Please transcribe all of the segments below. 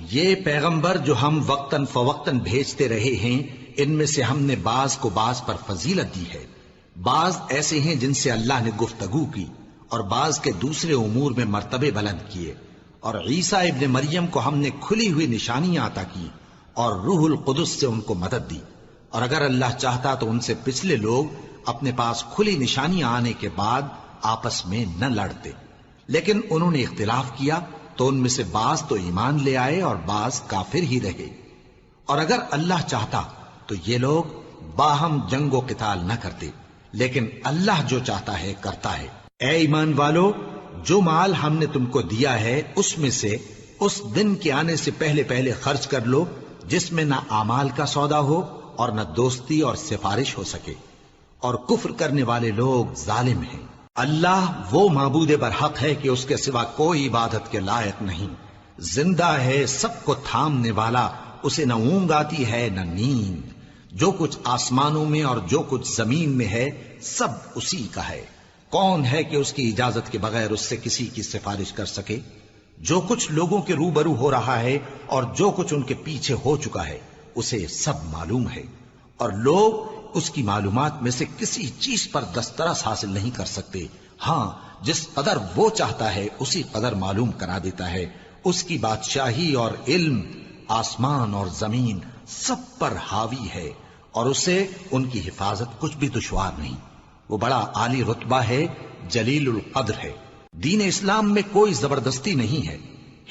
یہ پیغمبر جو ہم وقتاً فوقتاً بھیجتے رہے ہیں، ان میں سے ہم نے بعض کو بعض پر فضیلت دی ہے۔ بعض ایسے ہیں جن سے اللہ نے گفتگو کی، اور بعض کے دوسرے امور میں مرتبے بلند کیے۔ اور عیسیٰ ابن مریم کو ہم نے کھلی ہوئی نشانیاں عطا کی اور روح القدس سے ان کو مدد دی۔ اور اگر اللہ چاہتا تو ان سے پچھلے لوگ اپنے پاس کھلی نشانیاں آنے کے بعد آپس میں نہ لڑتے، لیکن انہوں نے اختلاف کیا تو ان میں سے بعض تو ایمان لے آئے اور بعض کافر ہی رہے۔ اور اگر اللہ چاہتا تو یہ لوگ باہم جنگ و قتال نہ کرتے، لیکن اللہ جو چاہتا ہے کرتا ہے۔ اے ایمان والو، جو مال ہم نے تم کو دیا ہے اس میں سے اس دن کے آنے سے پہلے پہلے خرچ کر لو جس میں نہ اعمال کا سودا ہو اور نہ دوستی اور سفارش ہو سکے، اور کفر کرنے والے لوگ ظالم ہیں۔ اللہ وہ معبود برحق ہے کہ اس کے سوا کوئی عبادت کے لائق نہیں، زندہ ہے، سب کو تھامنے والا، اسے نہ اونگ آتی ہے نہ نیند۔ جو کچھ آسمانوں میں اور جو کچھ زمین میں ہے سب اسی کا ہے۔ کون ہے کہ اس کی اجازت کے بغیر اس سے کسی کی سفارش کر سکے؟ جو کچھ لوگوں کے روبرو ہو رہا ہے اور جو کچھ ان کے پیچھے ہو چکا ہے اسے سب معلوم ہے، اور لوگ اس کی معلومات میں سے کسی چیز پر دسترس حاصل نہیں کر سکتے۔ ہاں، جس قدر وہ چاہتا ہے اسی قدر معلوم کرا دیتا ہے۔ اس کی بادشاہی اور علم آسمان اور زمین سب پر حاوی ہے، اور اسے ان کی حفاظت کچھ بھی دشوار نہیں۔ وہ بڑا عالی رتبہ ہے، جلیل القدر ہے۔ دین اسلام میں کوئی زبردستی نہیں ہے،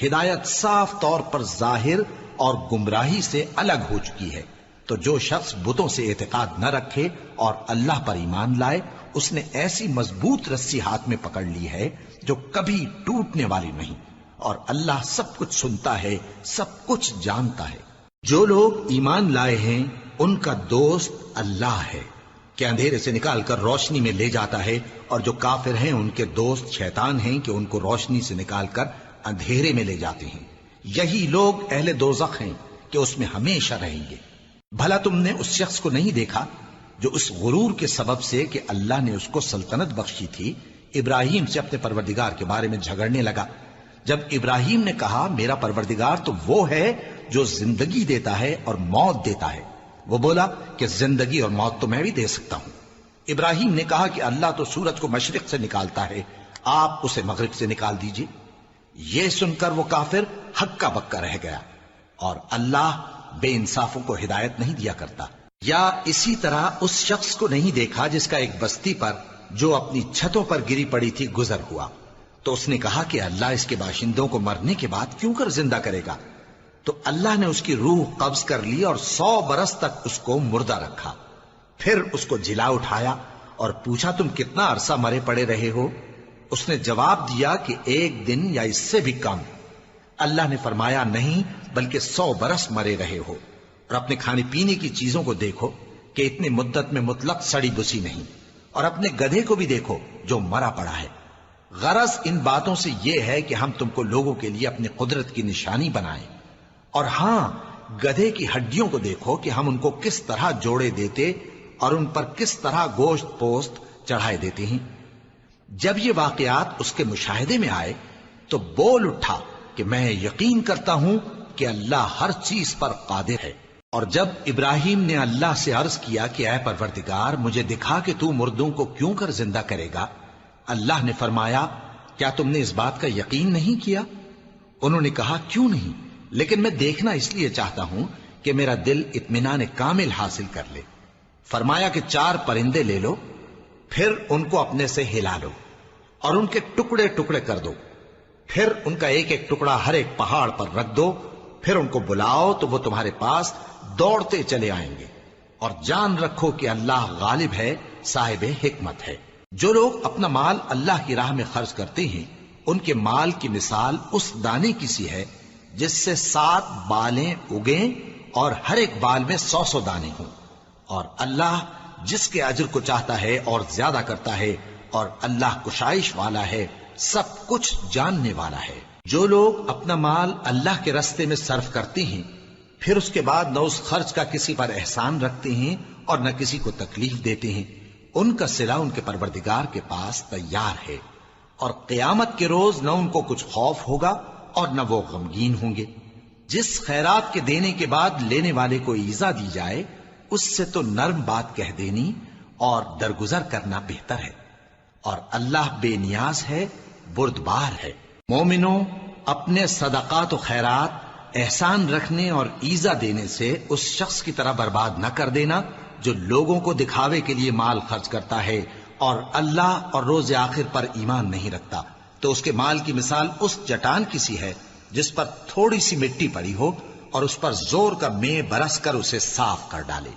ہدایت صاف طور پر ظاہر اور گمراہی سے الگ ہو چکی ہے۔ تو جو شخص بتوں سے اعتقاد نہ رکھے اور اللہ پر ایمان لائے، اس نے ایسی مضبوط رسی ہاتھ میں پکڑ لی ہے جو کبھی ٹوٹنے والی نہیں، اور اللہ سب کچھ سنتا ہے، سب کچھ جانتا ہے۔ جو لوگ ایمان لائے ہیں ان کا دوست اللہ ہے کہ اندھیرے سے نکال کر روشنی میں لے جاتا ہے، اور جو کافر ہیں ان کے دوست شیطان ہیں کہ ان کو روشنی سے نکال کر اندھیرے میں لے جاتے ہیں۔ یہی لوگ اہل دوزخ ہیں کہ اس میں ہمیشہ رہیں گے۔ بھلا تم نے اس شخص کو نہیں دیکھا جو اس غرور کے سبب سے کہ اللہ نے اس کو سلطنت بخشی تھی، ابراہیم سے اپنے پروردگار کے بارے میں جھگڑنے لگا؟ جب ابراہیم نے کہا میرا پروردگار تو وہ ہے جو زندگی دیتا ہے اور موت دیتا ہے، وہ بولا کہ زندگی اور موت تو میں بھی دے سکتا ہوں۔ ابراہیم نے کہا کہ اللہ تو سورج کو مشرق سے نکالتا ہے، آپ اسے مغرب سے نکال دیجئے۔ یہ سن کر وہ کافر ہکا بکا رہ گیا، اور اللہ بے انصافوں کو ہدایت نہیں دیا کرتا۔ یا اسی طرح اس شخص کو نہیں دیکھا جس کا ایک بستی پر جو اپنی چھتوں پر گری پڑی تھی گزر ہوا، تو اس نے کہا کہ اللہ اس کے باشندوں کو مرنے کے بعد کیوں کر زندہ کرے گا؟ تو اللہ نے اس کی روح قبض کر لی اور 100 برس تک اس کو مردہ رکھا۔ پھر اس کو جلا اٹھایا اور پوچھا تم کتنا عرصہ مرے پڑے رہے ہو؟ اس نے جواب دیا کہ 1 دن یا اس سے بھی کم۔ اللہ نے فرمایا نہیں، بلکہ 100 برس مرے رہے ہو، اور اپنے کھانے پینے کی چیزوں کو دیکھو کہ اتنی مدت میں مطلق سڑی بسی نہیں، اور اپنے گدھے کو بھی دیکھو جو مرا پڑا ہے۔ غرض ان باتوں سے یہ ہے کہ ہم تم کو لوگوں کے لیے اپنی قدرت کی نشانی بنائیں۔ اور ہاں، گدھے کی ہڈیوں کو دیکھو کہ ہم ان کو کس طرح جوڑے دیتے اور ان پر کس طرح گوشت پوست چڑھائے دیتے ہیں۔ جب یہ واقعات اس کے مشاہدے میں آئے تو بول اٹھا کہ میں یقین کرتا ہوں کہ اللہ ہر چیز پر قادر ہے۔ اور جب ابراہیم نے اللہ سے عرض کیا کہ اے پروردگار مجھے دکھا کہ تو مردوں کو کیوں کر زندہ کرے گا، اللہ نے فرمایا کیا تم نے اس بات کا یقین نہیں کیا؟ انہوں نے کہا کیوں نہیں، لیکن میں دیکھنا اس لیے چاہتا ہوں کہ میرا دل اطمینان کامل حاصل کر لے۔ فرمایا کہ 4 پرندے لے لو، پھر ان کو اپنے سے ہلا لو اور ان کے ٹکڑے ٹکڑے کر دو، پھر ان کا ایک ایک ٹکڑا ہر ایک پہاڑ پر رکھ دو، پھر ان کو بلاؤ تو وہ تمہارے پاس دوڑتے چلے آئیں گے، اور جان رکھو کہ اللہ غالب ہے، صاحب حکمت ہے۔ جو لوگ اپنا مال اللہ کی راہ میں خرچ کرتے ہیں ان کے مال کی مثال اس دانے کی سی ہے جس سے 7 بالیں اگیں اور ہر ایک بال میں 100 دانے ہوں، اور اللہ جس کے اجر کو چاہتا ہے اور زیادہ کرتا ہے، اور اللہ کشائش والا ہے، سب کچھ جاننے والا ہے۔ جو لوگ اپنا مال اللہ کے راستے میں صرف کرتے ہیں پھر اس کے بعد نہ اس خرچ کا کسی پر احسان رکھتے ہیں اور نہ کسی کو تکلیف دیتے ہیں، ان کا صلہ ان کے پروردگار کے پاس تیار ہے، اور قیامت کے روز نہ ان کو کچھ خوف ہوگا اور نہ وہ غمگین ہوں گے۔ جس خیرات کے دینے کے بعد لینے والے کو ایذا دی جائے اس سے تو نرم بات کہہ دینی اور درگزر کرنا بہتر ہے، اور اللہ بے نیاز ہے، بردبار ہے۔ مومنوں، اپنے صدقات و خیرات احسان رکھنے اور ایذا دینے سے اس شخص کی طرح برباد نہ کر دینا جو لوگوں کو دکھاوے کے لیے مال خرچ کرتا ہے اور اللہ اور روز آخر پر ایمان نہیں رکھتا، تو اس کے مال کی مثال اس چٹان کی سی ہے جس پر تھوڑی سی مٹی پڑی ہو اور اس پر زور کا مے برس کر اسے صاف کر ڈالے۔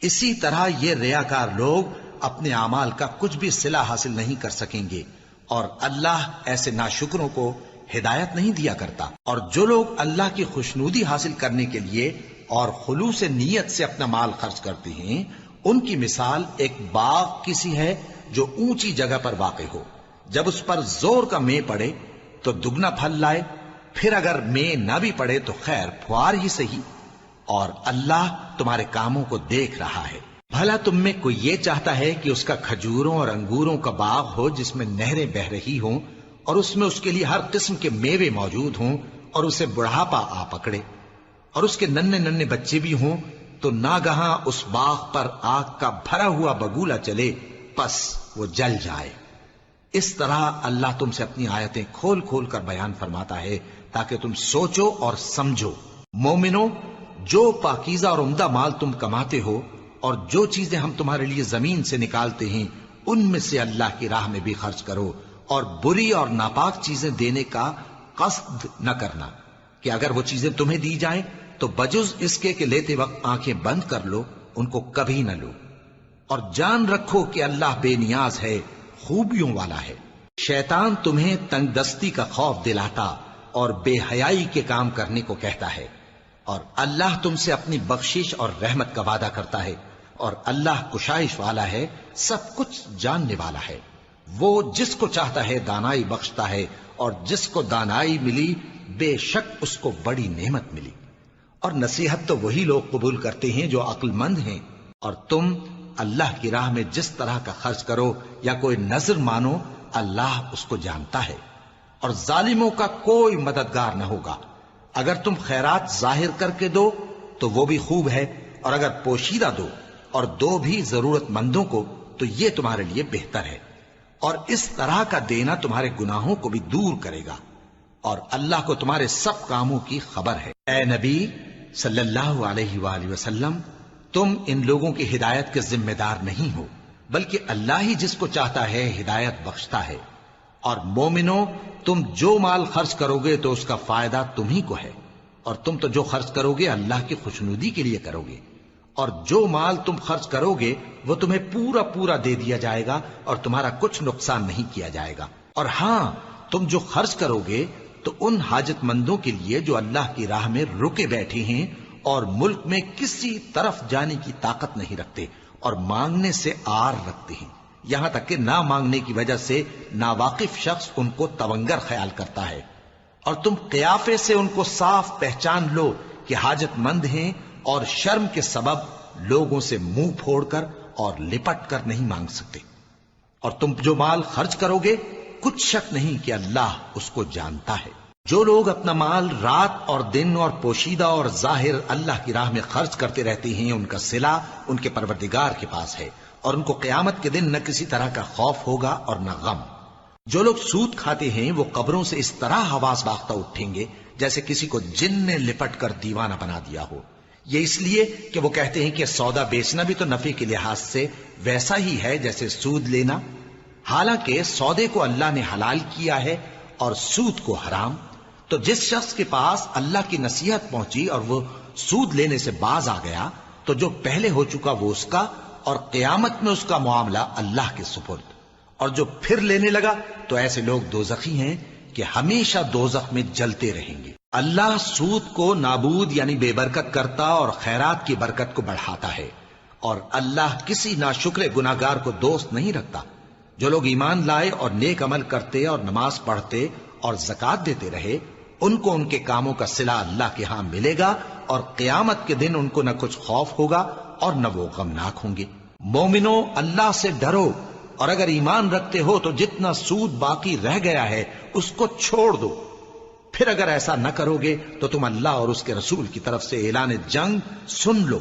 اسی طرح یہ ریاکار لوگ اپنے اعمال کا کچھ بھی صلہ حاصل نہیں کر سکیں گے، اور اللہ ایسے ناشکروں کو ہدایت نہیں دیا کرتا۔ اور جو لوگ اللہ کی خوشنودی حاصل کرنے کے لیے اور خلوص نیت سے اپنا مال خرچ کرتے ہیں، ان کی مثال ایک باغ کی سی ہے جو اونچی جگہ پر واقع ہو، جب اس پر زور کا مے پڑے تو دگنا پھل لائے، پھر اگر مے نہ بھی پڑے تو خیر پھوار ہی صحیح، اور اللہ تمہارے کاموں کو دیکھ رہا ہے۔ بھلا تم میں کوئی یہ چاہتا ہے کہ اس کا کھجوروں اور انگوروں کا باغ ہو جس میں نہریں بہ رہی ہوں اور اس میں اس کے لیے ہر قسم کے میوے موجود ہوں اور اسے بڑھاپا آ پکڑے اور اس کے ننھے ننھے بچے بھی ہوں، تو ناگہاں اس باغ پر آگ کا بھرا ہوا بگولا چلے، پس وہ جل جائے۔ اس طرح اللہ تم سے اپنی آیتیں کھول کھول کر بیان فرماتا ہے تاکہ تم سوچو اور سمجھو۔ مومنو، جو پاکیزہ اور عمدہ مال تم کماتے ہو اور جو چیزیں ہم تمہارے لیے زمین سے نکالتے ہیں ان میں سے اللہ کی راہ میں بھی خرچ کرو، اور بری اور ناپاک چیزیں دینے کا قصد نہ کرنا کہ اگر وہ چیزیں تمہیں دی جائیں تو بجز اس کے کہ لیتے وقت آنکھیں بند کر لو ان کو کبھی نہ لو، اور جان رکھو کہ اللہ بے نیاز ہے، خوبیوں والا ہے۔ شیطان تمہیں تنگ دستی کا خوف دلاتا اور بے حیائی کے کام کرنے کو کہتا ہے، اور اللہ تم سے اپنی بخشش اور رحمت کا وعدہ کرتا ہے، اور اللہ کشائش والا ہے، سب کچھ جاننے والا ہے۔ وہ جس کو چاہتا ہے دانائی بخشتا ہے، اور جس کو دانائی ملی بے شک اس کو بڑی نعمت ملی۔ اور نصیحت تو وہی لوگ قبول کرتے ہیں جو عقل مند ہیں، اور تم اللہ کی راہ میں جس طرح کا خرچ کرو یا کوئی نذر مانو اللہ اس کو جانتا ہے، اور ظالموں کا کوئی مددگار نہ ہوگا۔ اگر تم خیرات ظاہر کر کے دو تو وہ بھی خوب ہے، اور اگر پوشیدہ دو اور دو بھی ضرورت مندوں کو تو یہ تمہارے لیے بہتر ہے، اور اس طرح کا دینا تمہارے گناہوں کو بھی دور کرے گا، اور اللہ کو تمہارے سب کاموں کی خبر ہے۔ اے نبی صلی اللہ علیہ وآلہ وسلم، تم ان لوگوں کی ہدایت کے ذمہ دار نہیں ہو، بلکہ اللہ ہی جس کو چاہتا ہے ہدایت بخشتا ہے۔ اور مومنو، تم جو مال خرچ کرو گے تو اس کا فائدہ تمہیں کو ہے، اور تم تو جو خرچ کرو گے اللہ کی خوشنودی کے لیے کرو گے، اور جو مال تم خرچ کرو گے وہ تمہیں پورا پورا دے دیا جائے گا اور تمہارا کچھ نقصان نہیں کیا جائے گا۔ اور ہاں، تم جو خرچ کرو گے تو ان حاجت مندوں کے لیے جو اللہ کی راہ میں رکے بیٹھے ہیں اور ملک میں کسی طرف جانے کی طاقت نہیں رکھتے اور مانگنے سے آر رکھتے ہیں، یہاں تک کہ نہ مانگنے کی وجہ سے ناواقف شخص ان کو تونگر خیال کرتا ہے، اور تم قیافے سے ان کو صاف پہچان لو کہ حاجت مند ہیں، اور شرم کے سبب لوگوں سے منہ پھوڑ کر اور لپٹ کر نہیں مانگ سکتے۔ اور تم جو مال خرچ کرو گے کچھ شک نہیں کہ اللہ اس کو جانتا ہے۔ جو لوگ اپنا مال رات اور دن اور پوشیدہ اور ظاہر اللہ کی راہ میں خرچ کرتے رہتے ہیں، ان کا صلہ ان کے پروردگار کے پاس ہے، اور ان کو قیامت کے دن نہ کسی طرح کا خوف ہوگا اور نہ غم۔ جو لوگ سود کھاتے ہیں وہ قبروں سے اس طرح حواس باختہ اٹھیں گے جیسے کسی کو جن نے لپٹ کر دیوانہ بنا دیا ہو، یہ اس لیے کہ وہ کہتے ہیں کہ سودا بیچنا بھی تو نفع کے لحاظ سے ویسا ہی ہے جیسے سود لینا، حالانکہ سودے کو اللہ نے حلال کیا ہے اور سود کو حرام۔ تو جس شخص کے پاس اللہ کی نصیحت پہنچی اور وہ سود لینے سے باز آ گیا تو جو پہلے ہو چکا وہ اس کا، اور قیامت میں اس کا معاملہ اللہ کے سپرد، اور جو پھر لینے لگا تو ایسے لوگ دوزخی ہیں کہ ہمیشہ دوزخ میں جلتے رہیں گے۔ اللہ سود کو نابود یعنی بے برکت کرتا اور خیرات کی برکت کو بڑھاتا ہے، اور اللہ کسی ناشکر گناہگار کو دوست نہیں رکھتا۔ جو لوگ ایمان لائے اور نیک عمل کرتے اور نماز پڑھتے اور زکوٰۃ دیتے رہے، ان کو ان کے کاموں کا صلہ اللہ کے ہاں ملے گا، اور قیامت کے دن ان کو نہ کچھ خوف ہوگا اور نہ وہ غمناک ہوں گے۔ مومنو، اللہ سے ڈرو، اور اگر ایمان رکھتے ہو تو جتنا سود باقی رہ گیا ہے اس کو چھوڑ دو، پھر اگر ایسا نہ کرو گے تو تم اللہ اور اس کے رسول کی طرف سے اعلان جنگ سن لو،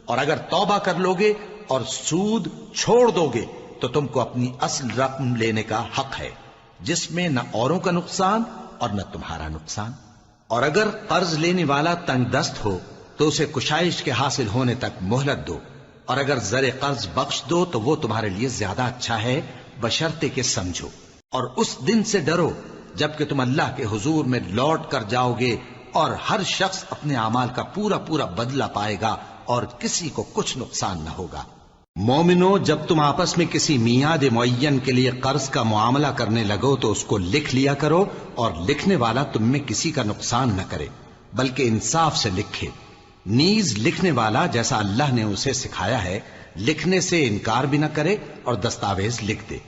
اور اگر توبہ کر لو گے اور سود چھوڑ دو گے تو تم کو اپنی اصل رقم لینے کا حق ہے، جس میں نہ اوروں کا نقصان اور نہ تمہارا نقصان۔ اور اگر قرض لینے والا تنگ دست ہو تو اسے کشائش کے حاصل ہونے تک مہلت دو، اور اگر زر قرض بخش دو تو وہ تمہارے لیے زیادہ اچھا ہے، بشرطے کہ سمجھو۔ اور اس دن سے ڈرو جبکہ تم اللہ کے حضور میں لوٹ کر جاؤ گے، اور ہر شخص اپنے اعمال کا پورا پورا بدلہ پائے گا اور کسی کو کچھ نقصان نہ ہوگا۔ مومنو، جب تم آپس میں کسی میعاد معین کے لیے قرض کا معاملہ کرنے لگو تو اس کو لکھ لیا کرو، اور لکھنے والا تم میں کسی کا نقصان نہ کرے بلکہ انصاف سے لکھے۔ نیز لکھنے والا جیسا اللہ نے اسے سکھایا ہے لکھنے سے انکار بھی نہ کرے اور دستاویز لکھ دے،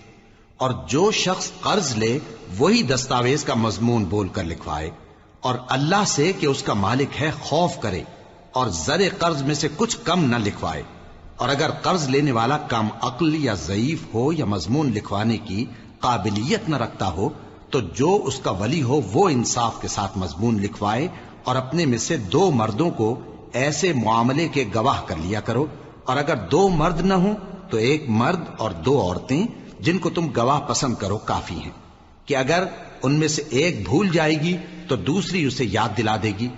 اور جو شخص قرض لے وہی دستاویز کا مضمون بول کر لکھوائے، اور اللہ سے کہ اس کا مالک ہے خوف کرے، اور زر قرض میں سے کچھ کم نہ لکھوائے۔ اور اگر قرض لینے والا کم عقل یا ضعیف ہو یا مضمون لکھوانے کی قابلیت نہ رکھتا ہو تو جو اس کا ولی ہو وہ انصاف کے ساتھ مضمون لکھوائے، اور اپنے میں سے 2 مردوں کو ایسے معاملے کے گواہ کر لیا کرو، اور اگر 2 مرد نہ ہوں تو 1 مرد اور 2 عورتیں جن کو تم گواہ پسند کرو کافی ہیں، کہ اگر ان میں سے ایک بھول جائے گی تو دوسری اسے یاد دلا دے گی۔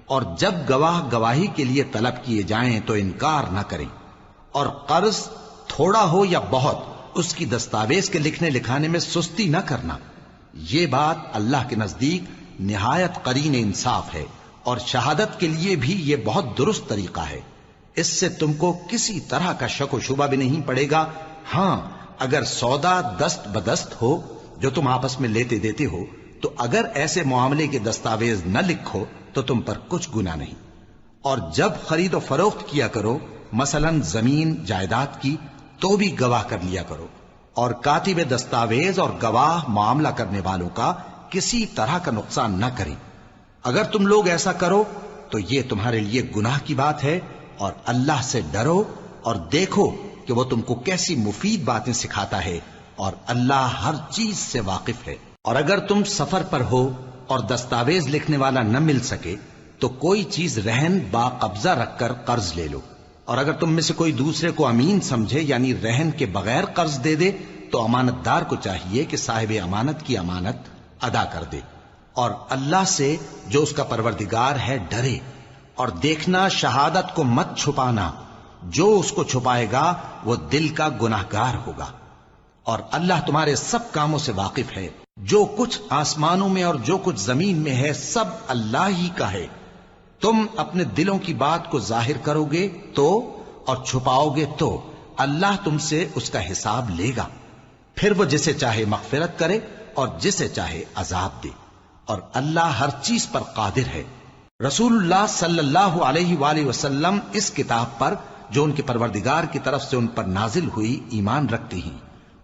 اور جب گواہ گواہی کے لیے طلب کیے جائیں تو انکار نہ کریں، اور قرض تھوڑا ہو یا بہت اس کی دستاویز کے لکھنے لکھانے میں سستی نہ کرنا۔ یہ بات اللہ کے نزدیک نہایت قرین انصاف ہے، اور شہادت کے لیے بھی یہ بہت درست طریقہ ہے۔ اس سے تم کو کسی طرح کا شک و شبہ بھی نہیں پڑے گا۔ ہاں، اگر سودا دست بدست ہو جو تم آپس میں لیتے دیتے ہو تو اگر ایسے معاملے کے دستاویز نہ لکھو تو تم پر کچھ گناہ نہیں۔ اور جب خرید و فروخت کیا کرو، مثلا زمین جائیداد کی، تو بھی گواہ کر لیا کرو، اور کاتب دستاویز اور گواہ معاملہ کرنے والوں کا کسی طرح کا نقصان نہ کریں۔ اگر تم لوگ ایسا کرو تو یہ تمہارے لیے گناہ کی بات ہے، اور اللہ سے ڈرو اور دیکھو کہ وہ تم کو کیسی مفید باتیں سکھاتا ہے، اور اللہ ہر چیز سے واقف ہے۔ اور اگر تم سفر پر ہو اور دستاویز لکھنے والا نہ مل سکے تو کوئی چیز رہن با قبضہ رکھ کر قرض لے لو، اور اگر تم میں سے کوئی دوسرے کو امین سمجھے یعنی رہن کے بغیر قرض دے دے تو امانت دار کو چاہیے کہ صاحب امانت کی امانت ادا کر دے، اور اللہ سے جو اس کا پروردگار ہے ڈرے، اور دیکھنا شہادت کو مت چھپانا، جو اس کو چھپائے گا وہ دل کا گناہگار ہوگا۔ اور اللہ تمہارے سب کاموں سے واقف ہے، جو کچھ آسمانوں میں اور جو کچھ زمین میں ہے سب اللہ ہی کا ہے۔ تم اپنے دلوں کی بات کو ظاہر کرو گے تو اور چھپاؤ گے تو اللہ تم سے اس کا حساب لے گا، پھر وہ جسے چاہے مغفرت کرے اور جسے چاہے عذاب دے، اور اللہ ہر چیز پر قادر ہے۔ رسول اللہ صلی اللہ علیہ وآلہ وسلم اس کتاب پر جو ان کے پروردگار کی طرف سے ان پر نازل ہوئی ایمان رکھتے ہیں،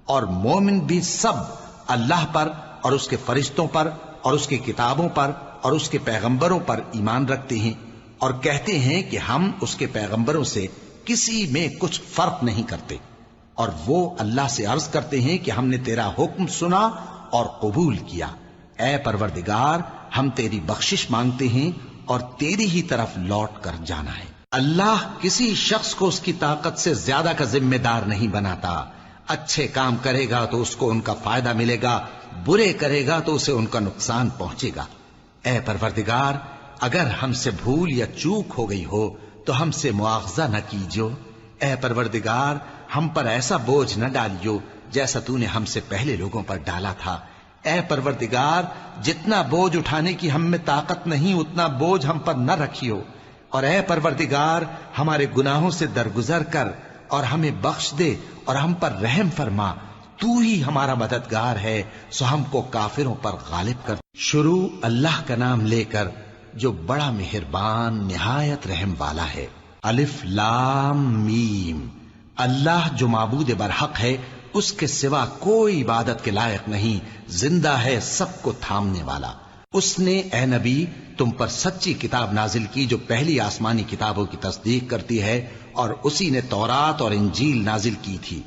اور مومن بھی سب اللہ پر اور اس کے فرشتوں پر اور اس کی کتابوں پر اور اس کے پیغمبروں پر ایمان رکھتے ہیں، اور کہتے ہیں کہ ہم اس کے پیغمبروں سے کسی میں کچھ فرق نہیں کرتے، اور وہ اللہ سے عرض کرتے ہیں کہ ہم نے تیرا حکم سنا اور قبول کیا۔ اے پروردگار، ہم تیری بخشش مانگتے ہیں اور تیری ہی طرف لوٹ کر جانا ہے۔ اللہ کسی شخص کو اس کی طاقت سے زیادہ کا ذمہ دار نہیں بناتا۔ اچھے کام کرے گا تو اس کو ان کا فائدہ ملے گا، برے کرے گا تو اسے ان کا نقصان پہنچے گا۔ اے پروردگار، اگر ہم سے بھول یا چوک ہو گئی ہو تو ہم سے مواخذہ نہ کیجو۔ اے پروردگار، ہم پر ایسا بوجھ نہ ڈالیو جیسا تو نے ہم سے پہلے لوگوں پر ڈالا تھا۔ اے پروردگار، جتنا بوجھ اٹھانے کی ہم میں طاقت نہیں اتنا بوجھ ہم پر نہ رکھیو، اور اے پروردگار ہمارے گناہوں سے درگزر کر اور ہمیں بخش دے اور ہم پر رحم فرما، تو ہی ہمارا مددگار ہے، سو ہم کو کافروں پر غالب کر۔ شروع اللہ کا نام لے کر جو بڑا مہربان نہایت رحم والا ہے۔ الف لام میم۔ اللہ جو معبود برحق ہے، اس کے سوا کوئی عبادت کے لائق نہیں، زندہ ہے سب کو تھامنے والا۔ اس نے اے نبی تم پر سچی کتاب نازل کی جو پہلی آسمانی کتابوں کی تصدیق کرتی ہے، اور اسی نے تورات اور انجیل نازل کی تھی۔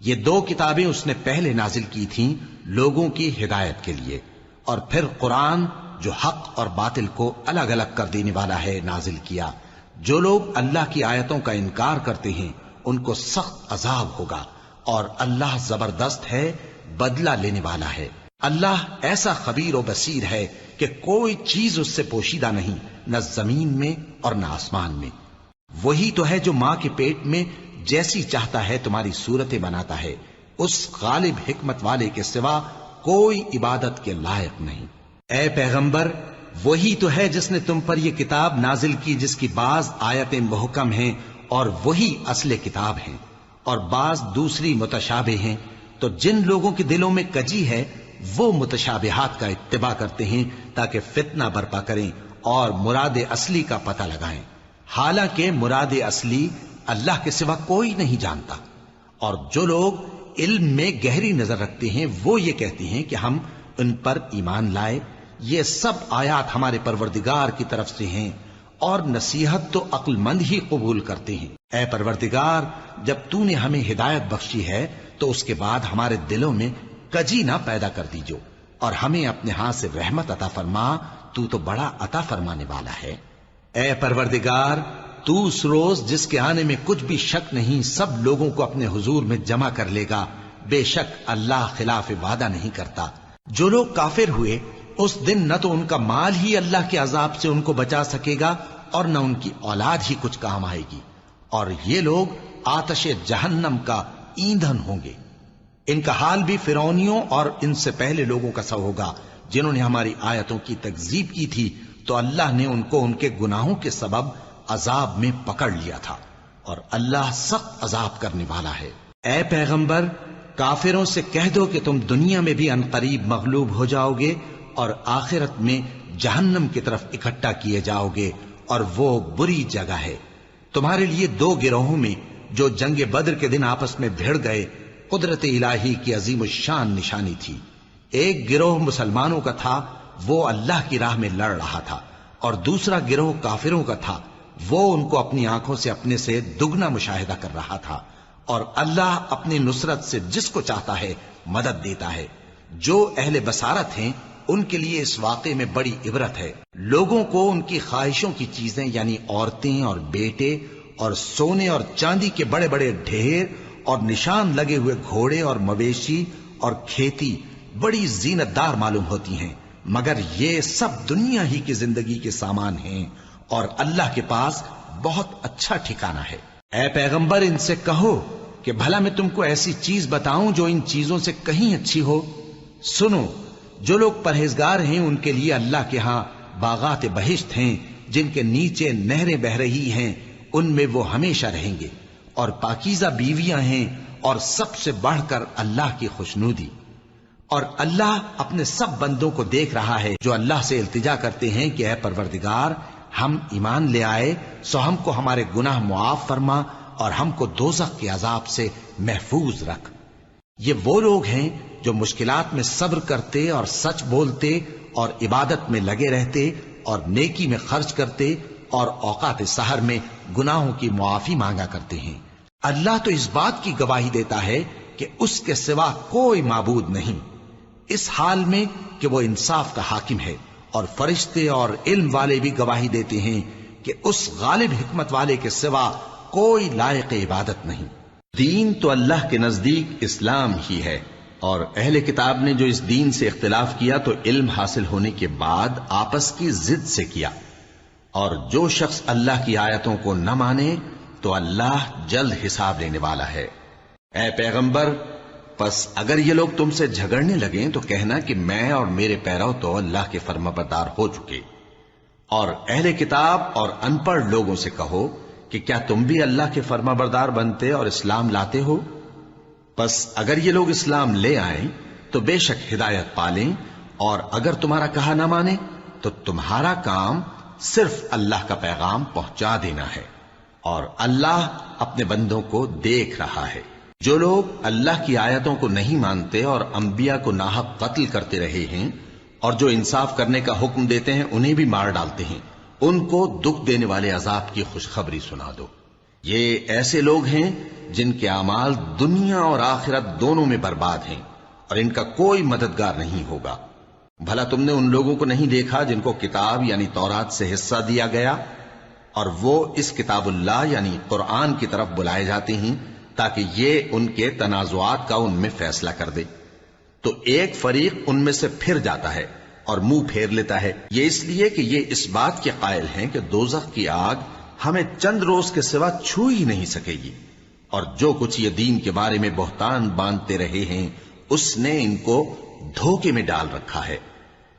یہ 2 کتابیں اس نے پہلے نازل کی تھیں لوگوں کی ہدایت کے لیے، اور پھر قرآن جو حق اور باطل کو الگ الگ کر دینے والا ہے نازل کیا۔ جو لوگ اللہ کی آیتوں کا انکار کرتے ہیں ان کو سخت عذاب ہوگا، اور اللہ زبردست ہے، بدلہ لینے والا ہے۔ اللہ ایسا خبیر و بصیر ہے کہ کوئی چیز اس سے پوشیدہ نہیں، نہ زمین میں اور نہ آسمان میں۔ وہی تو ہے جو ماں کے پیٹ میں جیسی چاہتا ہے تمہاری صورتیں بناتا ہے، اس غالب حکمت والے کے سوا کوئی عبادت کے لائق نہیں۔ اے پیغمبر، وہی تو ہے جس نے تم پر یہ کتاب نازل کی جس کی بعض آیتیں محکم ہیں اور وہی اصل کتاب ہیں، اور بعض دوسری متشابہ ہیں۔ تو جن لوگوں کے دلوں میں کجی ہے وہ متشابہات کا اتباع کرتے ہیں تاکہ فتنہ برپا کریں اور مراد اصلی کا پتہ لگائیں، حالانکہ مراد اصلی اللہ کے سوا کوئی نہیں جانتا۔ اور جو لوگ علم میں گہری نظر رکھتے ہیں وہ یہ کہتے ہیں کہ ہم ان پر ایمان لائے، یہ سب آیات ہمارے پروردگار کی طرف سے ہیں، اور نصیحت تو عقل مند ہی قبول کرتے ہیں۔ اے پروردگار، جب تو نے ہمیں ہدایت بخشی ہے تو اس کے بعد ہمارے دلوں میں کجی نہ پیدا کر دیجو، اور ہمیں اپنے ہاتھ سے رحمت عطا فرما، تو بڑا عطا فرمانے والا ہے۔ اے پروردگار، تو اس روز جس کے آنے میں کچھ بھی شک نہیں سب لوگوں کو اپنے حضور میں جمع کر لے گا، بے شک اللہ خلاف وعدہ نہیں کرتا۔ جو لوگ کافر ہوئے اس دن نہ تو ان کا مال ہی اللہ کے عذاب سے ان کو بچا سکے گا اور نہ ان کی اولاد ہی کچھ کام آئے گی، اور یہ لوگ آتش جہنم کا ایندھن ہوں گے۔ ان کا حال بھی فرعونیوں اور ان سے پہلے لوگوں کا سا ہوگا جنہوں نے ہماری آیتوں کی تکذیب کی تھی، تو اللہ نے ان کو ان کے گناہوں کے سبب عذاب میں پکڑ لیا تھا، اور اللہ سخت عذاب کرنے والا ہے۔ اے پیغمبر، کافروں سے کہہ دو کہ تم دنیا میں بھی عنقریب مغلوب ہو جاؤ گے اور آخرت میں جہنم کی طرف اکٹھا کیے جاؤ گے، اور وہ بری جگہ ہے۔ تمہارے لیے دو گروہوں میں جو جنگ بدر کے دن آپس میں بھیڑ گئے قدرت الہی کی عظیم الشان نشانی تھی۔ ایک گروہ مسلمانوں کا تھا، وہ اللہ کی راہ میں لڑ رہا تھا، اور دوسرا گروہ کافروں کا تھا، وہ ان کو اپنی آنکھوں سے اپنے سے دگنا مشاہدہ کر رہا تھا۔ اور اللہ اپنی نصرت سے جس کو چاہتا ہے مدد دیتا ہے۔ جو اہل بصارت ہیں ان کے لیے اس واقعے میں بڑی عبرت ہے۔ لوگوں کو ان کی خواہشوں کی چیزیں یعنی عورتیں اور بیٹے اور سونے اور چاندی کے بڑے بڑے ڈھیر اور نشان لگے ہوئے گھوڑے اور مویشی اور کھیتی بڑی زینت دار معلوم ہوتی ہیں، مگر یہ سب دنیا ہی کی زندگی کے سامان ہیں، اور اللہ کے پاس بہت اچھا ٹھکانہ ہے۔ اے پیغمبر، ان سے کہو کہ بھلا میں تم کو ایسی چیز بتاؤں جو ان چیزوں سے کہیں اچھی ہو؟ سنو، جو لوگ پرہیزگار ہیں ان کے لیے اللہ کے ہاں باغات بہشت ہیں جن کے نیچے نہریں بہ رہی ہیں، ان میں وہ ہمیشہ رہیں گے، اور پاکیزہ بیویاں ہیں، اور سب سے بڑھ کر اللہ کی خوشنودی۔ اور اللہ اپنے سب بندوں کو دیکھ رہا ہے جو اللہ سے التجا کرتے ہیں کہ اے پروردگار، ہم ایمان لے آئے سو ہم کو ہمارے گناہ معاف فرما اور ہم کو دوزخ کے عذاب سے محفوظ رکھ۔ یہ وہ لوگ ہیں جو مشکلات میں صبر کرتے اور سچ بولتے اور عبادت میں لگے رہتے اور نیکی میں خرچ کرتے اور اوقات سحر میں گناہوں کی معافی مانگا کرتے ہیں۔ اللہ تو اس بات کی گواہی دیتا ہے کہ اس کے سوا کوئی معبود نہیں، اس حال میں کہ وہ انصاف کا حاکم ہے، اور فرشتے اور علم والے بھی گواہی دیتے ہیں کہ اس غالب حکمت والے کے سوا کوئی لائق عبادت نہیں۔ دین تو اللہ کے نزدیک اسلام ہی ہے، اور اہل کتاب نے جو اس دین سے اختلاف کیا تو علم حاصل ہونے کے بعد آپس کی ضد سے کیا، اور جو شخص اللہ کی آیتوں کو نہ مانے تو اللہ جلد حساب لینے والا ہے۔ اے پیغمبر، پس اگر یہ لوگ تم سے جھگڑنے لگیں تو کہنا کہ میں اور میرے پیرو تو اللہ کے فرمانبردار ہو چکے، اور اہل کتاب اور ان پڑھ لوگوں سے کہو کہ کیا تم بھی اللہ کے فرمانبردار بنتے اور اسلام لاتے ہو؟ پس اگر یہ لوگ اسلام لے آئیں تو بے شک ہدایت پالیں، اور اگر تمہارا کہا نہ مانے تو تمہارا کام صرف اللہ کا پیغام پہنچا دینا ہے، اور اللہ اپنے بندوں کو دیکھ رہا ہے۔ جو لوگ اللہ کی آیتوں کو نہیں مانتے اور انبیاء کو ناحق قتل کرتے رہے ہیں، اور جو انصاف کرنے کا حکم دیتے ہیں انہیں بھی مار ڈالتے ہیں، ان کو دکھ دینے والے عذاب کی خوشخبری سنا دو۔ یہ ایسے لوگ ہیں جن کے اعمال دنیا اور آخرت دونوں میں برباد ہیں، اور ان کا کوئی مددگار نہیں ہوگا۔ بھلا تم نے ان لوگوں کو نہیں دیکھا جن کو کتاب یعنی تورات سے حصہ دیا گیا اور وہ اس کتاب اللہ یعنی قرآن کی طرف بلائے جاتے ہیں تاکہ یہ ان کے تنازعات کا ان میں فیصلہ کر دے؟ تو ایک فریق ان میں سے پھر جاتا ہے اور منہ پھیر لیتا ہے، یہ اس لیے کہ یہ اس بات کے قائل ہیں کہ دوزخ کی آگ ہمیں چند روز کے سوا چھو ہی نہیں سکے گی، اور جو کچھ یہ دین کے بارے میں بہتان باندھتے رہے ہیں اس نے ان کو دھوکے میں ڈال رکھا ہے۔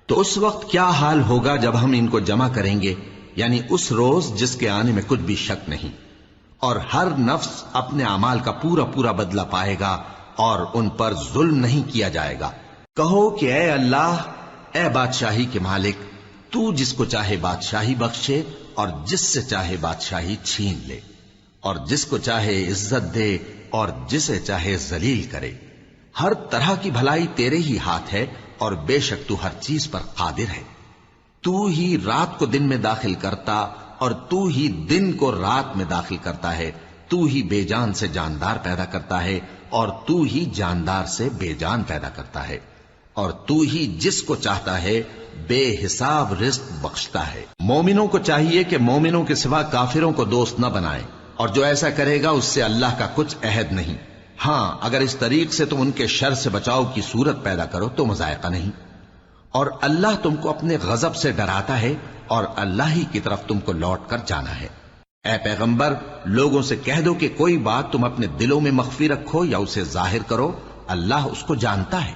تو اس وقت کیا حال ہوگا جب ہم ان کو جمع کریں گے، یعنی اس روز جس کے آنے میں کچھ بھی شک نہیں، اور ہر نفس اپنے اعمال کا پورا پورا بدلہ پائے گا اور ان پر ظلم نہیں کیا جائے گا۔ کہو کہ اے اللہ، اے بادشاہی کے مالک، تو جس کو چاہے بادشاہی بخشے اور جس سے چاہے بادشاہی چھین لے، اور جس کو چاہے عزت دے اور جسے چاہے ذلیل کرے۔ ہر طرح کی بھلائی تیرے ہی ہاتھ ہے اور بے شک تو ہر چیز پر قادر ہے۔ تو ہی رات کو دن میں داخل کرتا اور تو ہی دن کو رات میں داخل کرتا ہے، تو ہی بے جان سے جاندار پیدا کرتا ہے اور تو ہی جاندار سے بے جان پیدا کرتا ہے، اور تو ہی جس کو چاہتا ہے بے حساب رزق بخشتا ہے۔ مومنوں کو چاہیے کہ مومنوں کے سوا کافروں کو دوست نہ بنائیں، اور جو ایسا کرے گا اس سے اللہ کا کچھ عہد نہیں۔ ہاں، اگر اس طریق سے تم ان کے شر سے بچاؤ کی صورت پیدا کرو تو مذائقہ نہیں، اور اللہ تم کو اپنے غضب سے ڈراتا ہے اور اللہ ہی کی طرف تم کو لوٹ کر جانا ہے۔ اے پیغمبر، لوگوں سے کہہ دو کہ کوئی بات تم اپنے دلوں میں مخفی رکھو یا اسے ظاہر کرو، اللہ اس کو جانتا ہے،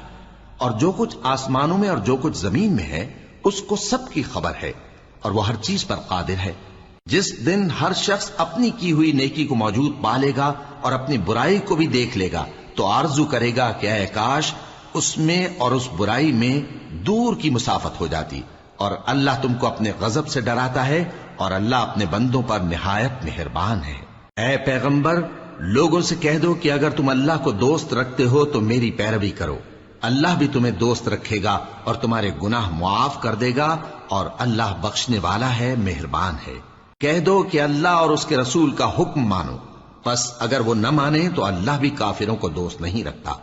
اور جو کچھ آسمانوں میں اور جو کچھ زمین میں ہے اس کو سب کی خبر ہے، اور وہ ہر چیز پر قادر ہے۔ جس دن ہر شخص اپنی کی ہوئی نیکی کو موجود پا لے گا اور اپنی برائی کو بھی دیکھ لے گا تو آرزو کرے گا کہ اے کاش اس میں اور اس برائی میں دور کی مسافت ہو جاتی، اور اللہ تم کو اپنے غضب سے ڈراتا ہے اور اللہ اپنے بندوں پر نہایت مہربان ہے۔ اے پیغمبر، لوگوں سے کہہ دو کہ اگر تم اللہ کو دوست رکھتے ہو تو میری پیروی کرو، اللہ بھی تمہیں دوست رکھے گا اور تمہارے گناہ معاف کر دے گا، اور اللہ بخشنے والا ہے، مہربان ہے۔ کہہ دو کہ اللہ اور اس کے رسول کا حکم مانو، پس اگر وہ نہ مانے تو اللہ بھی کافروں کو دوست نہیں رکھتا۔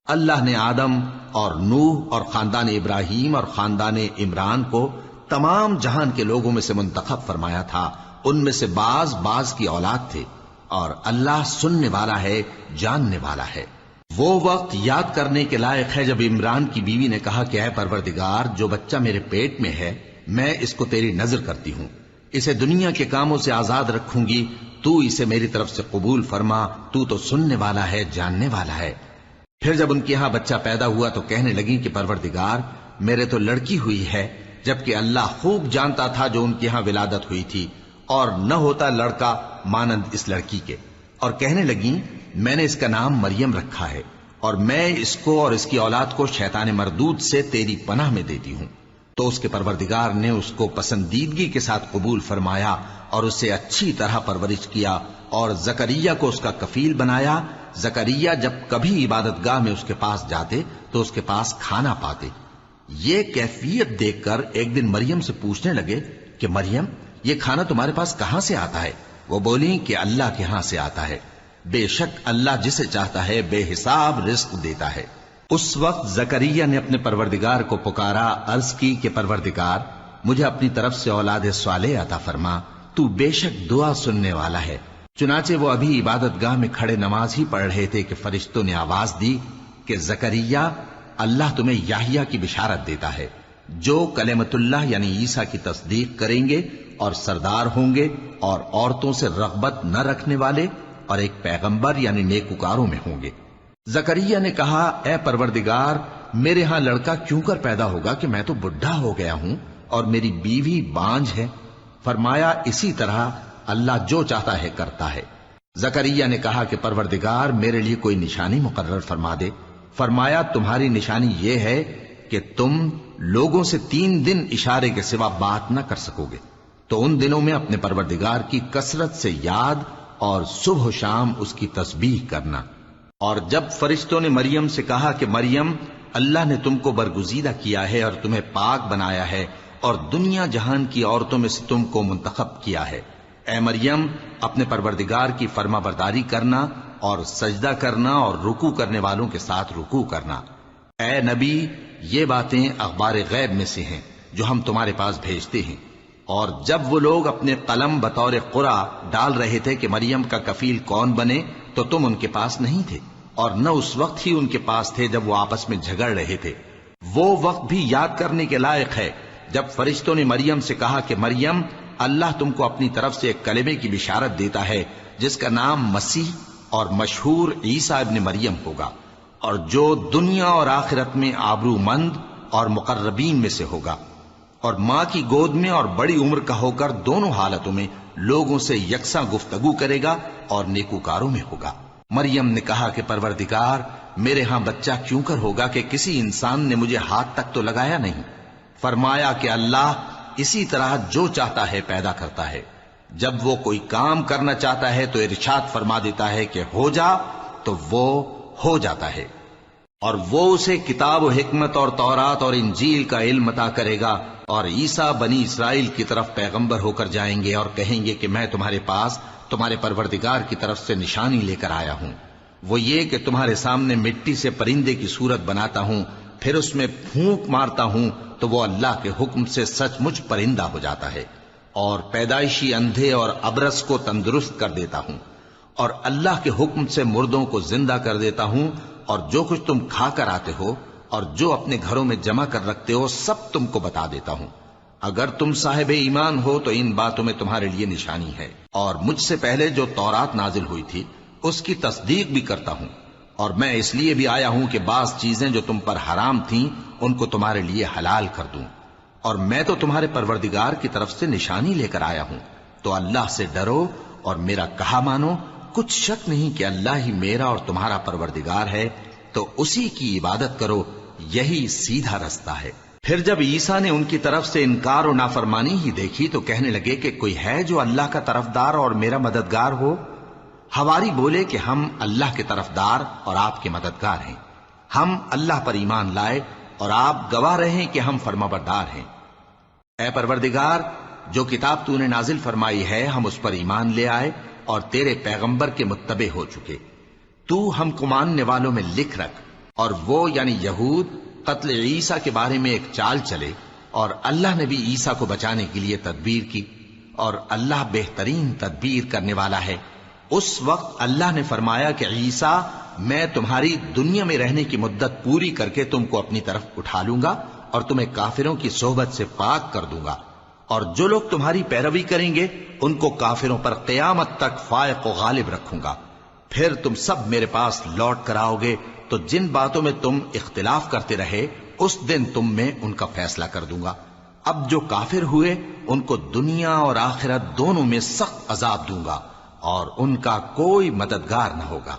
اللہ نے آدم اور نوح اور خاندان ابراہیم اور خاندان عمران کو تمام جہان کے لوگوں میں سے منتخب فرمایا تھا، ان میں سے بعض کی اولاد تھے، اور اللہ سننے والا ہے، جاننے والا ہے۔ وہ وقت یاد کرنے کے لائق ہے جب عمران کی بیوی نے کہا کہ اے پروردگار، جو بچہ میرے پیٹ میں ہے میں اس کو تیری نظر کرتی ہوں، اسے دنیا کے کاموں سے آزاد رکھوں گی، تو اسے میری طرف سے قبول فرما، تو سننے والا ہے، جاننے والا ہے۔ پھر جب ان کے ہاں بچہ پیدا ہوا تو کہنے لگی کہ پروردگار، میرے تو لڑکی ہوئی ہے، جبکہ اللہ خوب جانتا تھا جو ان کے ہاں ولادت ہوئی تھی، اور نہ ہوتا لڑکا مانند اس لڑکی کے، اور کہنے لگی میں نے اس کا نام مریم رکھا ہے، اور میں اس کو اور اس کی اولاد کو شیطان مردود سے تیری پناہ میں دیتی ہوں۔ تو اس کے پروردگار نے اس کو پسندیدگی کے ساتھ قبول فرمایا اور اسے اچھی طرح پرورش کیا، اور زکریا کو اس کا کفیل بنایا۔ زکریا جب کبھی عبادت گاہ میں اس کے پاس جاتے تو اس کے پاس کھانا پاتے۔ یہ کیفیت دیکھ کر ایک دن مریم سے پوچھنے لگے کہ مریم، یہ کھانا تمہارے پاس کہاں سے آتا ہے؟ وہ بولی کہ اللہ کے ہاں سے آتا ہے، بے شک اللہ جسے چاہتا ہے بے حساب رزق دیتا ہے۔ اس وقت زکریا نے اپنے پروردگار کو پکارا، عرض کی کہ پروردگار، مجھے اپنی طرف سے اولاد صالح عطا فرما، تو بے شک دعا سننے والا ہے۔ چنانچہ وہ ابھی عبادت گاہ میں کھڑے نماز ہی پڑھ رہے تھے کہ فرشتوں نے آواز دی کہ زکریا، اللہ تمہیں یحییٰ کی بشارت دیتا ہے، جو کلمۃ اللہ یعنی عیسیٰ کی تصدیق کریں گے اور سردار ہوں گے اور عورتوں سے رغبت نہ رکھنے والے اور ایک پیغمبر یعنی نیکوکاروں میں ہوں گے۔ زکریا نے کہا، اے پروردگار، میرے ہاں لڑکا کیوں کر پیدا ہوگا کہ میں تو بڈھا ہو گیا ہوں اور میری بیوی بانجھ ہے؟ فرمایا، اسی طرح اللہ جو چاہتا ہے کرتا ہے۔ زکریا نے کہا کہ پروردگار، میرے لیے کوئی نشانی مقرر فرما دے۔ فرمایا، تمہاری نشانی یہ ہے کہ تم لوگوں سے 3 دن اشارے کے سوا بات نہ کر سکو گے، تو ان دنوں میں اپنے پروردگار کی کثرت سے یاد اور صبح و شام اس کی تسبیح کرنا۔ اور جب فرشتوں نے مریم سے کہا کہ مریم، اللہ نے تم کو برگزیدہ کیا ہے اور تمہیں پاک بنایا ہے اور دنیا جہان کی عورتوں میں سے تم کو منتخب کیا ہے، اے مریم، اپنے پروردگار کی فرما برداری کرنا اور سجدہ کرنا اور رکوع کرنے والوں کے ساتھ رکوع کرنا۔ اے نبی، یہ باتیں اخبار غیب میں سے ہیں جو ہم تمہارے پاس بھیجتے ہیں۔ اور جب وہ لوگ اپنے قلم بطور قرعہ ڈال رہے تھے کہ مریم کا کفیل کون بنے تو تم ان کے پاس نہیں تھے، اور نہ اس وقت ہی ان کے پاس تھے جب وہ آپس میں جھگڑ رہے تھے۔ وہ وقت بھی یاد کرنے کے لائق ہے جب فرشتوں نے مریم سے کہا کہ مریم، اللہ تم کو اپنی طرف سے ایک کلمے کی بشارت دیتا ہے جس کا نام مسیح اور مشہور عیسیٰ ابن مریم ہوگا، اور جو دنیا اور آخرت میں آبرو مند اور مقربین میں سے ہوگا، اور ماں کی گود میں اور بڑی عمر کا ہو کر دونوں حالتوں میں لوگوں سے یکساں گفتگو کرے گا اور نیکوکاروں میں ہوگا۔ مریم نے کہا کہ پروردگار، میرے ہاں بچہ کیوں کر ہوگا کہ کسی انسان نے مجھے ہاتھ تک تو لگایا نہیں۔ فرمایا کہ اللہ اسی طرح جو چاہتا ہے پیدا کرتا ہے، جب وہ کوئی کام کرنا چاہتا ہے تو ارشاد فرما دیتا ہے کہ ہو جا تو وہ ہو جاتا ہے۔ اور وہ اسے کتاب و حکمت اور تورات اور انجیل کا علم عطا کرے گا، اور عیسیٰ بنی اسرائیل کی طرف پیغمبر ہو کر جائیں گے اور کہیں گے کہ میں تمہارے پاس تمہارے پروردگار کی طرف سے نشانی لے کر آیا ہوں، وہ یہ کہ تمہارے سامنے مٹی سے پرندے کی صورت بناتا ہوں، پھر اس میں پھونک مارتا ہوں تو وہ اللہ کے حکم سے سچ مچ پرندہ ہو جاتا ہے، اور پیدائشی اندھے اور ابرص کو تندرست کر دیتا ہوں، اور اللہ کے حکم سے مردوں کو زندہ کر دیتا ہوں، اور جو کچھ تم کھا کر آتے ہو اور جو اپنے گھروں میں جمع کر رکھتے ہو سب تم کو بتا دیتا ہوں۔ اگر تم صاحب ایمان ہو تو ان باتوں میں تمہارے لیے نشانی ہے، اور مجھ سے پہلے جو تورات نازل ہوئی تھی اس کی تصدیق بھی کرتا ہوں، اور میں اس لیے بھی آیا ہوں کہ بعض چیزیں جو تم پر حرام تھیں ان کو تمہارے لیے حلال کر دوں، اور میں تو تمہارے پروردگار کی طرف سے نشانی لے کر آیا ہوں، تو اللہ سے ڈرو اور میرا کہا مانو۔ کچھ شک نہیں کہ اللہ ہی میرا اور تمہارا پروردگار ہے، تو اسی کی عبادت کرو، یہی سیدھا رستہ ہے۔ پھر جب عیسیٰ نے ان کی طرف سے انکار و نافرمانی ہی دیکھی تو کہنے لگے کہ کوئی ہے جو اللہ کا طرفدار اور میرا مددگار ہو؟ حواری بولے کہ ہم اللہ کے طرفدار اور آپ کے مددگار ہیں، ہم اللہ پر ایمان لائے اور آپ گواہ رہے کہ ہم فرمانبردار ہیں۔ اے پروردگار، جو کتاب تو نے نازل فرمائی ہے ہم اس پر ایمان لے آئے اور تیرے پیغمبر کے متبع ہو چکے، تو ہم کو ماننے والوں میں لکھ رکھ۔ اور وہ یعنی یہود قتل عیسیٰ کے بارے میں ایک چال چلے، اور اللہ نے بھی عیسیٰ کو بچانے کے لیے تدبیر کی، اور اللہ بہترین تدبیر کرنے والا ہے۔ اس وقت اللہ نے فرمایا کہ عیسیٰ، میں تمہاری دنیا میں رہنے کی مدت پوری کر کے تم کو اپنی طرف اٹھا لوں گا اور تمہیں کافروں کی صحبت سے پاک کر دوں گا، اور جو لوگ تمہاری پیروی کریں گے ان کو کافروں پر قیامت تک فائق و غالب رکھوں گا۔ پھر تم سب میرے پاس لوٹ کر آؤ گے تو جن باتوں میں تم اختلاف کرتے رہے اس دن تم میں ان کا فیصلہ کر دوں گا۔ اب جو کافر ہوئے ان کو دنیا اور آخرت دونوں میں سخت عذاب دوں گا، اور ان کا کوئی مددگار نہ ہوگا۔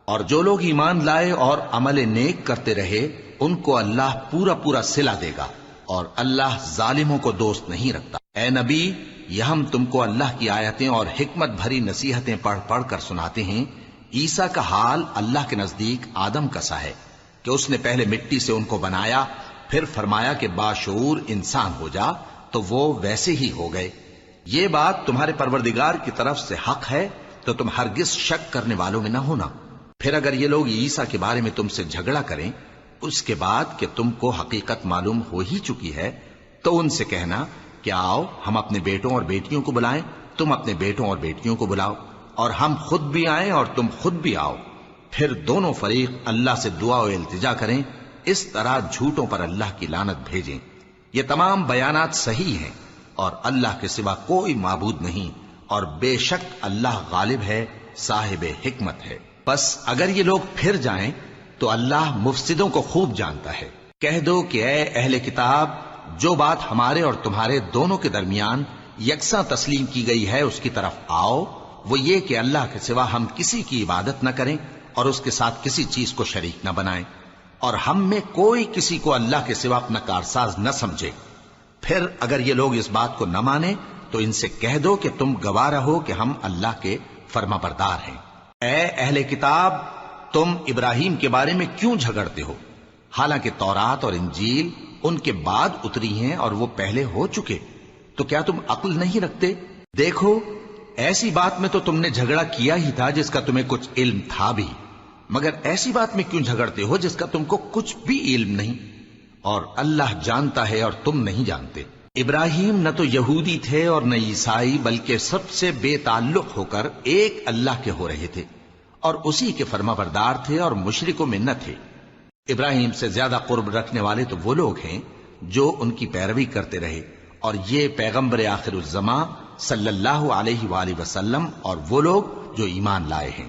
اور جو لوگ ایمان لائے اور عمل نیک کرتے رہے ان کو اللہ پورا پورا صلہ دے گا، اور اللہ ظالموں کو دوست نہیں رکھتا۔ اے نبی، یہ ہم تم کو اللہ کی آیتیں اور حکمت بھری نصیحتیں پڑھ پڑھ کر سناتے ہیں۔ عیسیٰ کا حال اللہ کے نزدیک آدم کا سا ہے کہ اس نے پہلے مٹی سے ان کو بنایا، پھر فرمایا کہ باشعور انسان ہو جا، تو وہ ویسے ہی ہو گئے۔ یہ بات تمہارے پروردگار کی طرف سے حق ہے، تو تم ہرگز شک کرنے والوں میں نہ ہونا۔ پھر اگر یہ لوگ عیسیٰ کے بارے میں تم سے جھگڑا کریں اس کے بعد کہ تم کو حقیقت معلوم ہو ہی چکی ہے، تو ان سے کہنا کہ آؤ ہم اپنے بیٹوں اور بیٹیوں کو بلائیں، تم اپنے بیٹوں اور بیٹیوں کو بلاؤ، اور ہم خود بھی آئیں اور تم خود بھی آؤ، پھر دونوں فریق اللہ سے دعا و التجا کریں، اس طرح جھوٹوں پر اللہ کی لعنت بھیجیں۔ یہ تمام بیانات صحیح ہیں، اور اللہ کے سوا کوئی معبود نہیں، اور بے شک اللہ غالب ہے، صاحب حکمت ہے۔ بس اگر یہ لوگ پھر جائیں تو اللہ مفسدوں کو خوب جانتا ہے۔ کہہ دو کہ اے اہل کتاب، جو بات ہمارے اور تمہارے دونوں کے درمیان یکساں تسلیم کی گئی ہے اس کی طرف آؤ، وہ یہ کہ اللہ کے سوا ہم کسی کی عبادت نہ کریں اور اس کے ساتھ کسی چیز کو شریک نہ بنائیں، اور ہم میں کوئی کسی کو اللہ کے سوا اپنا کارساز نہ سمجھے۔ پھر اگر یہ لوگ اس بات کو نہ مانیں تو ان سے کہہ دو کہ تم گواہ رہو کہ ہم اللہ کے فرما بردار ہیں۔ اے اہل کتاب، تم ابراہیم کے بارے میں کیوں جھگڑتے ہو؟ حالانکہ تورات اور انجیل ان کے بعد اتری ہیں اور وہ پہلے ہو چکے، تو کیا تم عقل نہیں رکھتے؟ دیکھو، ایسی بات میں تو تم نے جھگڑا کیا ہی تھا جس کا تمہیں کچھ علم تھا بھی، مگر ایسی بات میں کیوں جھگڑتے ہو جس کا تم کو کچھ بھی علم نہیں؟ اور اللہ جانتا ہے اور تم نہیں جانتے۔ ابراہیم نہ تو یہودی تھے اور نہ عیسائی، بلکہ سب سے بے تعلق ہو کر ایک اللہ کے ہو رہے تھے اور اسی کے فرمانبردار تھے اور مشرکوں میں نہ تھے۔ ابراہیم سے زیادہ قرب رکھنے والے تو وہ لوگ ہیں جو ان کی پیروی کرتے رہے، اور یہ پیغمبر آخر الزماں صلی اللہ علیہ وآلہ وسلم اور وہ لوگ جو ایمان لائے ہیں،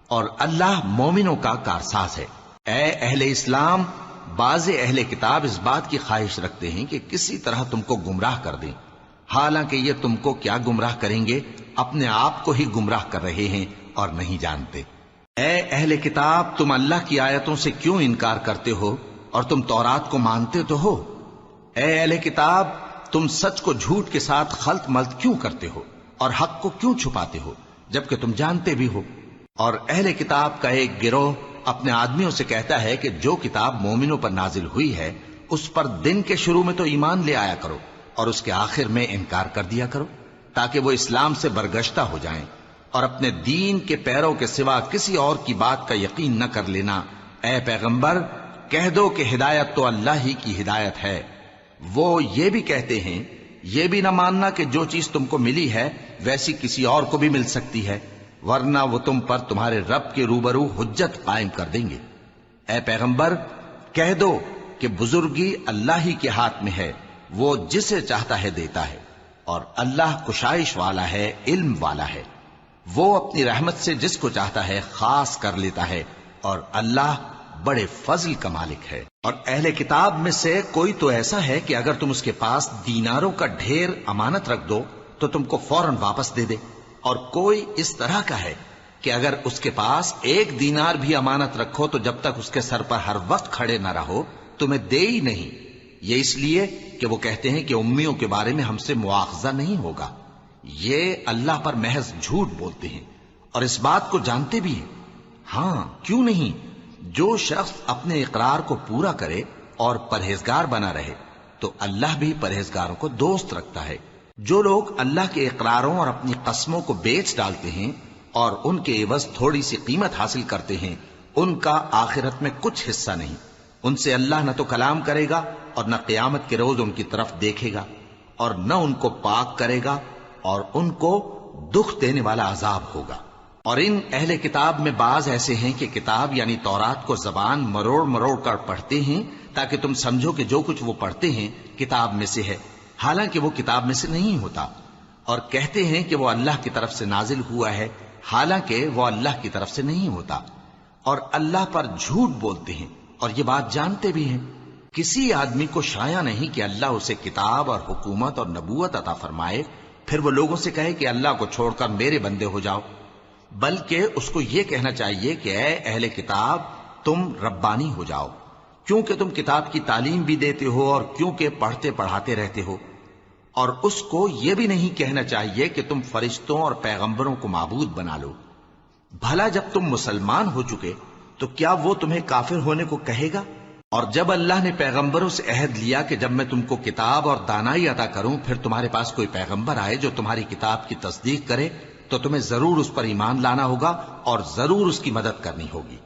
اور اللہ مومنوں کا کارساز ہے۔ اے اہل اسلام، بعض اہل کتاب اس بات کی خواہش رکھتے ہیں کہ کسی طرح تم کو گمراہ کر دیں، حالانکہ یہ تم کو کیا گمراہ کریں گے، اپنے آپ کو ہی گمراہ کر رہے ہیں اور نہیں جانتے۔ اے اہل کتاب، تم اللہ کی آیتوں سے کیوں انکار کرتے ہو اور تم تورات کو مانتے تو ہو؟ اے اہل کتاب، تم سچ کو جھوٹ کے ساتھ خلط ملط کیوں کرتے ہو اور حق کو کیوں چھپاتے ہو جبکہ تم جانتے بھی ہو؟ اور اہل کتاب کا ایک گروہ اپنے آدمیوں سے کہتا ہے کہ جو کتاب مومنوں پر نازل ہوئی ہے اس پر دن کے شروع میں تو ایمان لے آیا کرو اور اس کے آخر میں انکار کر دیا کرو، تاکہ وہ اسلام سے برگشتہ ہو جائیں اور اپنے دین کے پیروں کے سوا کسی اور کی بات کا یقین نہ کر لینا۔ اے پیغمبر، کہہ دو کہ ہدایت تو اللہ ہی کی ہدایت ہے۔ وہ یہ بھی کہتے ہیں، یہ بھی نہ ماننا کہ جو چیز تم کو ملی ہے ویسی کسی اور کو بھی مل سکتی ہے، ورنہ وہ تم پر تمہارے رب کے روبرو حجت قائم کر دیں گے۔ اے پیغمبر، کہہ دو کہ بزرگی اللہ ہی کے ہاتھ میں ہے، وہ جسے چاہتا ہے دیتا ہے، اور اللہ کشائش والا ہے، علم والا ہے۔ وہ اپنی رحمت سے جس کو چاہتا ہے خاص کر لیتا ہے، اور اللہ بڑے فضل کا مالک ہے۔ اور اہل کتاب میں سے کوئی تو ایسا ہے کہ اگر تم اس کے پاس دیناروں کا ڈھیر امانت رکھ دو تو تم کو فوراً واپس دے دے، اور کوئی اس طرح کا ہے کہ اگر اس کے پاس ایک دینار بھی امانت رکھو تو جب تک اس کے سر پر ہر وقت کھڑے نہ رہو تمہیں دے ہی نہیں۔ یہ اس لیے کہ وہ کہتے ہیں کہ امیوں کے بارے میں ہم سے مواخذہ نہیں ہوگا۔ یہ اللہ پر محض جھوٹ بولتے ہیں اور اس بات کو جانتے بھی ہیں۔ ہاں، کیوں نہیں، جو شخص اپنے اقرار کو پورا کرے اور پرہیزگار بنا رہے تو اللہ بھی پرہیزگاروں کو دوست رکھتا ہے۔ جو لوگ اللہ کے اقراروں اور اپنی قسموں کو بیچ ڈالتے ہیں اور ان کے عوض تھوڑی سی قیمت حاصل کرتے ہیں، ان کا آخرت میں کچھ حصہ نہیں۔ ان سے اللہ نہ تو کلام کرے گا اور نہ قیامت کے روز ان کی طرف دیکھے گا، اور نہ ان کو پاک کرے گا، اور ان کو دکھ دینے والا عذاب ہوگا۔ اور ان اہل کتاب میں بعض ایسے ہیں کہ کتاب یعنی تورات کو زبان مروڑ مروڑ کر پڑھتے ہیں تاکہ تم سمجھو کہ جو کچھ وہ پڑھتے ہیں کتاب میں سے ہے، حالانکہ وہ کتاب میں سے نہیں ہوتا، اور کہتے ہیں کہ وہ اللہ کی طرف سے نازل ہوا ہے، حالانکہ وہ اللہ کی طرف سے نہیں ہوتا، اور اللہ پر جھوٹ بولتے ہیں اور یہ بات جانتے بھی ہیں۔ کسی آدمی کو شایع نہیں کہ اللہ اسے کتاب اور حکومت اور نبوت عطا فرمائے پھر وہ لوگوں سے کہے کہ اللہ کو چھوڑ کر میرے بندے ہو جاؤ، بلکہ اس کو یہ کہنا چاہیے کہ اے اہل کتاب، تم ربانی ہو جاؤ، کیونکہ تم کتاب کی تعلیم بھی دیتے ہو اور کیونکہ پڑھتے پڑھاتے رہتے ہو۔ اور اس کو یہ بھی نہیں کہنا چاہیے کہ تم فرشتوں اور پیغمبروں کو معبود بنا لو۔ بھلا جب تم مسلمان ہو چکے تو کیا وہ تمہیں کافر ہونے کو کہے گا؟ اور جب اللہ نے پیغمبروں سے عہد لیا کہ جب میں تم کو کتاب اور دانائی عطا کروں پھر تمہارے پاس کوئی پیغمبر آئے جو تمہاری کتاب کی تصدیق کرے تو تمہیں ضرور اس پر ایمان لانا ہوگا اور ضرور اس کی مدد کرنی ہوگی۔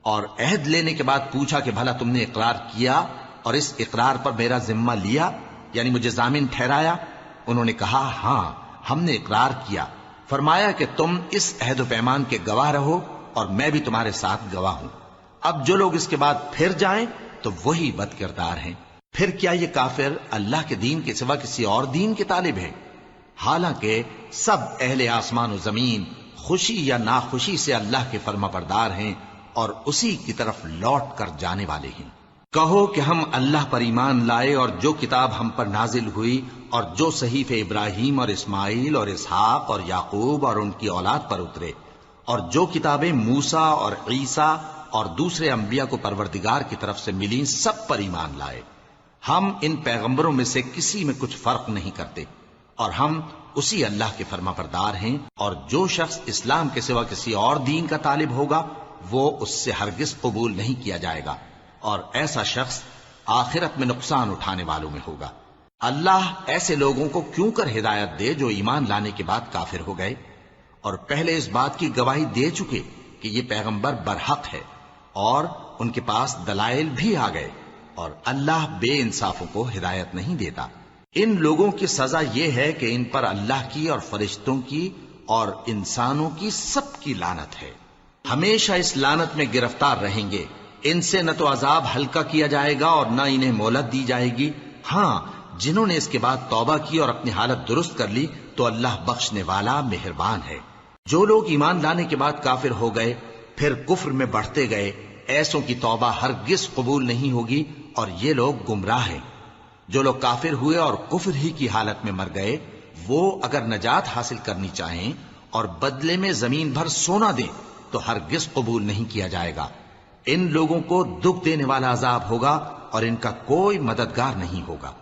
اور عہد لینے کے بعد پوچھا کہ بھلا تم نے اقرار کیا اور اس اقرار پر میرا ذمہ لیا، یعنی مجھے ضامن ٹھہرایا؟ انہوں نے کہا ہاں، ہم نے اقرار کیا۔ فرمایا کہ تم اس عہد و پیمان کے گواہ رہو اور میں بھی تمہارے ساتھ گواہ ہوں۔ اب جو لوگ اس کے بعد پھر جائیں تو وہی بد کردار ہیں۔ پھر کیا یہ کافر اللہ کے دین کے سوا کسی اور دین کے طالب ہیں؟ حالانکہ سب اہل آسمان و زمین خوشی یا ناخوشی سے اللہ کے فرما بردار ہیں اور اسی کی طرف لوٹ کر جانے والے ہیں۔ کہو کہ ہم اللہ پر ایمان لائے اور جو کتاب ہم پر نازل ہوئی اور جو صحیفے ابراہیم اور اسماعیل اور اسحاق اور یعقوب اور ان کی اولاد پر اترے، اور جو کتابیں موسیٰ اور عیسیٰ اور دوسرے انبیاء کو پروردگار کی طرف سے ملیں، سب پر ایمان لائے۔ ہم ان پیغمبروں میں سے کسی میں کچھ فرق نہیں کرتے، اور ہم اسی اللہ کے فرما بردار ہیں۔ اور جو شخص اسلام کے سوا کسی اور دین کا طالب ہوگا وہ اس سے ہرگز قبول نہیں کیا جائے گا، اور ایسا شخص آخرت میں نقصان اٹھانے والوں میں ہوگا۔ اللہ ایسے لوگوں کو کیوں کر ہدایت دے جو ایمان لانے کے بعد کافر ہو گئے اور پہلے اس بات کی گواہی دے چکے کہ یہ پیغمبر برحق ہے اور ان کے پاس دلائل بھی آ گئے، اور اللہ بے انصافوں کو ہدایت نہیں دیتا۔ ان لوگوں کی سزا یہ ہے کہ ان پر اللہ کی اور فرشتوں کی اور انسانوں کی سب کی لعنت ہے، ہمیشہ اس لعنت میں گرفتار رہیں گے۔ ان سے نہ تو عذاب ہلکا کیا جائے گا اور نہ انہیں مہلت دی جائے گی۔ ہاں، جنہوں نے اس کے بعد توبہ کی اور اپنی حالت درست کر لی تو اللہ بخشنے والا مہربان ہے۔ جو لوگ ایمان لانے کے بعد کافر ہو گئے پھر کفر میں بڑھتے گئے، ایسوں کی توبہ ہرگز قبول نہیں ہوگی اور یہ لوگ گمراہ ہیں۔ جو لوگ کافر ہوئے اور کفر ہی کی حالت میں مر گئے، وہ اگر نجات حاصل کرنی چاہیں اور بدلے میں زمین بھر سونا دیں تو ہرگز قبول نہیں کیا جائے گا۔ ان لوگوں کو دکھ دینے والا عذاب ہوگا اور ان کا کوئی مددگار نہیں ہوگا۔